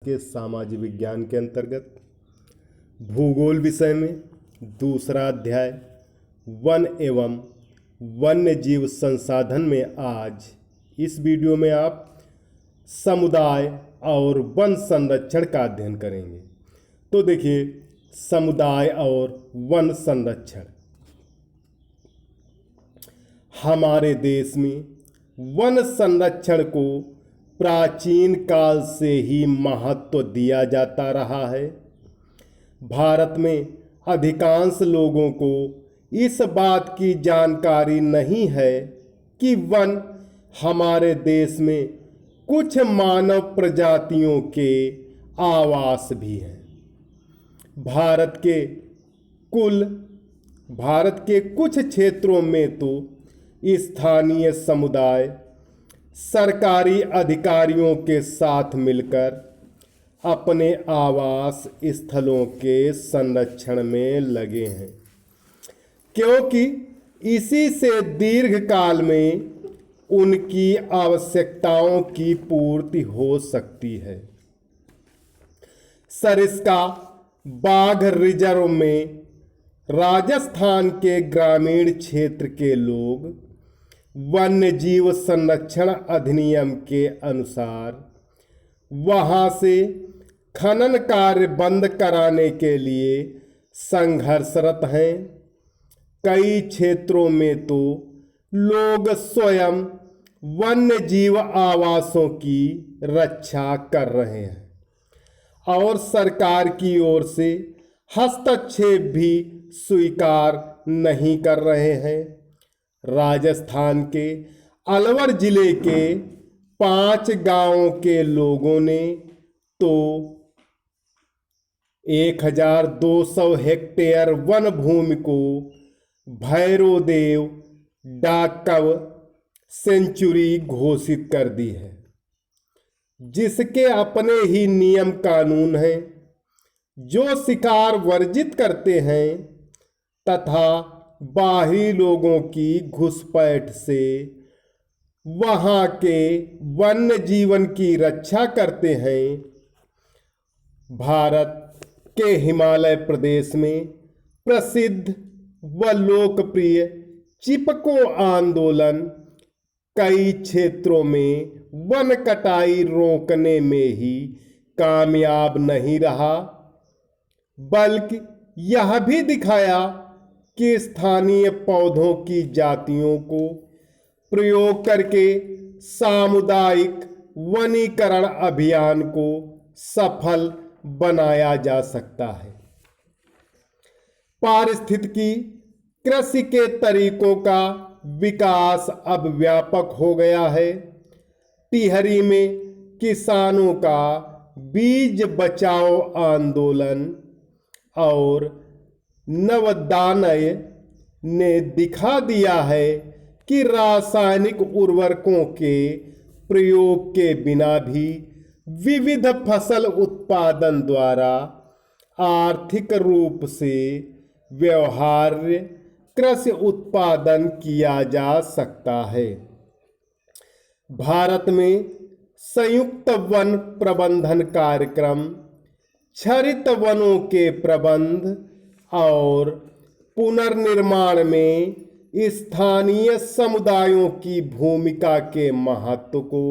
के सामाजिक विज्ञान के अंतर्गत भूगोल विषय में दूसरा अध्याय वन एवं वन्य जीव संसाधन में आज इस वीडियो में आप समुदाय और वन संरक्षण का अध्ययन करेंगे। तो देखिए, समुदाय और वन संरक्षण हमारे देश में वन संरक्षण को प्राचीन काल से ही महत्व दिया जाता रहा है। भारत में अधिकांश लोगों को इस बात की जानकारी नहीं है कि वन हमारे देश में कुछ मानव प्रजातियों के आवास भी हैं। भारत के कुछ क्षेत्रों में तो स्थानीय समुदाय सरकारी अधिकारियों के साथ मिलकर अपने आवास स्थलों के संरक्षण में लगे हैं, क्योंकि इसी से दीर्घकाल में उनकी आवश्यकताओं की पूर्ति हो सकती है। सरिस्का बाघ रिजर्व में राजस्थान के ग्रामीण क्षेत्र के लोग वन्य जीव संरक्षण अधिनियम के अनुसार वहां से खनन कार्य बंद कराने के लिए संघर्षरत हैं। कई क्षेत्रों में तो लोग स्वयं वन्य जीव आवासों की रक्षा कर रहे हैं और सरकार की ओर से हस्तक्षेप भी स्वीकार नहीं कर रहे हैं। राजस्थान के अलवर जिले के 5 गांवों के लोगों ने तो 1200 हेक्टेयर वन भूमि को भैरोदेव डाकव सेंचुरी घोषित कर दी है, जिसके अपने ही नियम कानून हैं जो शिकार वर्जित करते हैं तथा बाहरी लोगों की घुसपैठ से वहां के वन्य जीवन की रक्षा करते हैं। भारत के हिमालय प्रदेश में प्रसिद्ध व लोकप्रिय चिपको आंदोलन कई क्षेत्रों में वन कटाई रोकने में ही कामयाब नहीं रहा, बल्कि यह भी दिखाया कि स्थानीय पौधों की जातियों को प्रयोग करके सामुदायिक वनीकरण अभियान को सफल बनाया जा सकता है। पारिस्थितिकी कृषि के तरीकों का विकास अब व्यापक हो गया है। टिहरी में किसानों का बीज बचाओ आंदोलन और नवोत्थान ने दिखा दिया है कि रासायनिक उर्वरकों के प्रयोग के बिना भी विविध फसल उत्पादन द्वारा आर्थिक रूप से व्यवहार्य कृषि उत्पादन किया जा सकता है। भारत में संयुक्त वन प्रबंधन कार्यक्रम क्षरित वनों के प्रबंध और पुनर्निर्माण में स्थानीय समुदायों की भूमिका के महत्व को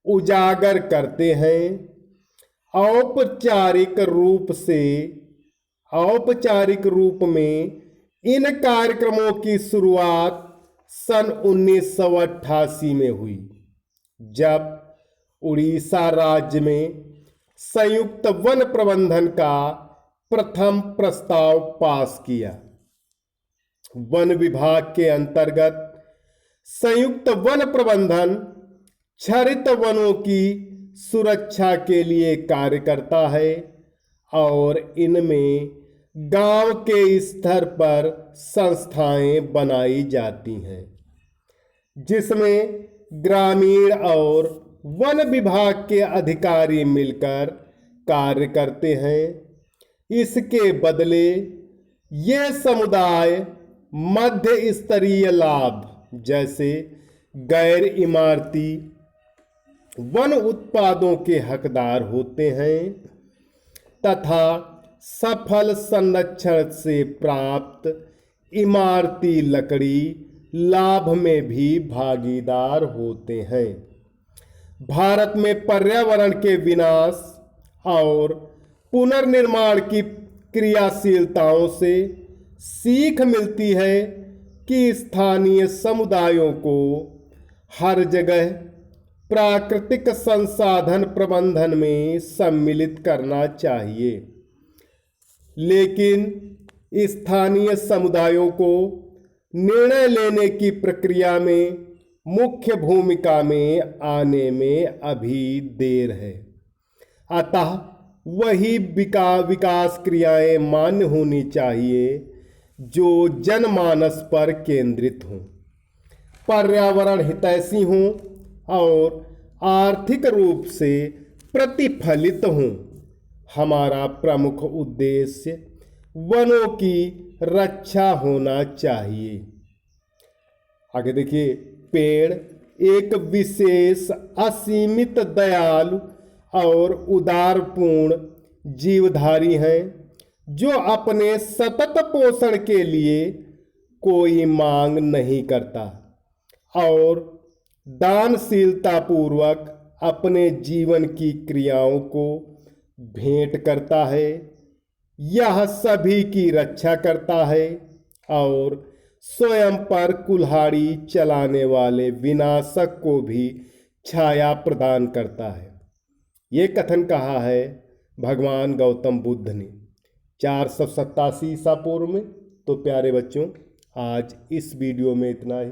उजागर करते हैं। औपचारिक रूप में इन कार्यक्रमों की शुरुआत सन 1988 में हुई, जब उड़ीसा राज्य में संयुक्त वन प्रबंधन का प्रथम प्रस्ताव पास किया। वन विभाग के अंतर्गत संयुक्त वन प्रबंधन क्षरित वनों की सुरक्षा के लिए कार्य करता है और इनमें गांव के स्तर पर संस्थाएं बनाई जाती हैं, जिसमें ग्रामीण और वन विभाग के अधिकारी मिलकर कार्य करते हैं। इसके बदले ये समुदाय मध्य स्तरीय लाभ जैसे गैर इमारती वन उत्पादों के हकदार होते हैं तथा सफल संरक्षण से प्राप्त इमारती लकड़ी लाभ में भी भागीदार होते हैं। भारत में पर्यावरण के विनाश और पुनर्निर्माण की क्रियाशीलताओं से सीख मिलती है कि स्थानीय समुदायों को हर जगह प्राकृतिक संसाधन प्रबंधन में सम्मिलित करना चाहिए, लेकिन स्थानीय समुदायों को निर्णय लेने की प्रक्रिया में मुख्य भूमिका में आने में अभी देर है। अतः वही विकास क्रियाएं मान्य होनी चाहिए जो जनमानस पर केंद्रित हों, पर्यावरण हितैषी हों और आर्थिक रूप से प्रतिफलित हों। हमारा प्रमुख उद्देश्य वनों की रक्षा होना चाहिए। आगे देखिए, पेड़ एक विशेष असीमित दयालु और उदारपूर्ण जीवधारी हैं जो अपने सतत पोषण के लिए कोई मांग नहीं करता और दानशीलता पूर्वक अपने जीवन की क्रियाओं को भेंट करता है। यह सभी की रक्षा करता है और स्वयं पर कुल्हाड़ी चलाने वाले विनाशक को भी छाया प्रदान करता है। ये कथन कहा है भगवान गौतम बुद्ध ने 487 ईसा पूर्व में। तो प्यारे बच्चों, आज इस वीडियो में इतना ही।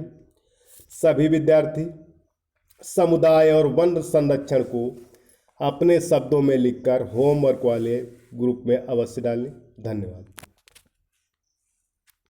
सभी विद्यार्थी समुदाय और वन संरक्षण को अपने शब्दों में लिखकर होमवर्क वाले ग्रुप में अवश्य डालें। धन्यवाद।